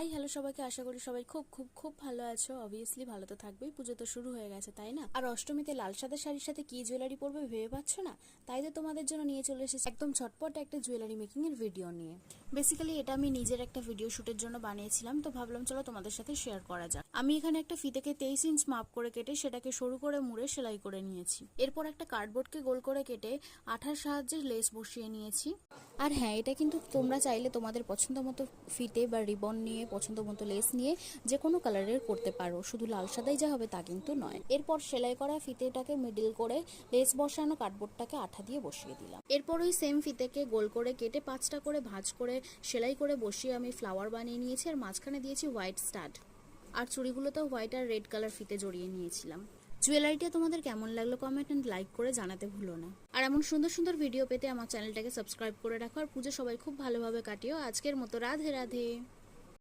Hi hello সবাইকে, আশা করি সবাই খুব খুব খুব ভালো আছো। অবভিয়াসলি ভালো তো থাকবেই, পুজো তো শুরু হয়ে গেছে তাই না। আর অষ্টমীতে লাল সাদা শাড়ির সাথে কি জুয়েলারি পরবে ভেবে পাচ্ছ না? তাই তো তোমাদের জন্য নিয়ে চলে এসেছি একদম ঝটপট একটা জুয়েলারি মেকিং এর ভিডিও নিয়ে। বেসিক্যালি এটা আমি নিজের একটা ভিডিও শুটের জন্য বানিয়েছিলাম, তো ভাবলাম চলো তোমাদের সাথে শেয়ার করা যাক। আমি এখানে একটা ফিতেকে 23 ইঞ্চ মাপ করে কেটে সেটাকে সরু করে মুড়ে সেলাই করে নিয়েছি। এরপর একটা কার্ডবোর্ডকে গোল করে কেটে আঠার সাহায্যে লেস বসিয়ে নিয়েছি। আর হ্যাঁ, এটা কিন্তু তোমরা চাইলে তোমাদের পছন্দ মতো ফিতে বা রিবন নিয়ে পছন্দ মতো লেস নিয়ে যে কোনো কালারের করতে পারো, শুধু লাল সাদাই যা হবে তা কিন্তু নয়। এরপর সেলাই করা ফিতেটাকে মিডল করে লেস বসানো কার্ডবোর্ডটাকে আঠা দিয়ে বসিয়ে দিলাম। এরপর ওই সেম ফিতেকে গোল করে কেটে 5টা করে ভাঁজ করে সেলাই করে বসিয়ে আমি ফ্লাওয়ার বানিয়ে নিয়েছি, আর মাঝখানে দিয়েছি হোয়াইট স্টাড। আর চুড়িগুলোতেও হোয়াইট আর রেড কালার ফিতে জড়িয়ে নিয়েছিলাম। জুয়েলারিটা তোমাদের কেমন লাগলো কমেন্ট এন্ড লাইক করে জানাতে ভুলো না। আর এমন সুন্দর সুন্দর ভিডিও পেতে আমার চ্যানেলটাকে সাবস্ক্রাইব করে রাখো। আর পুজো সবাই খুব ভালোভাবে কাটিও। আজকের মতো রাধে রাধে।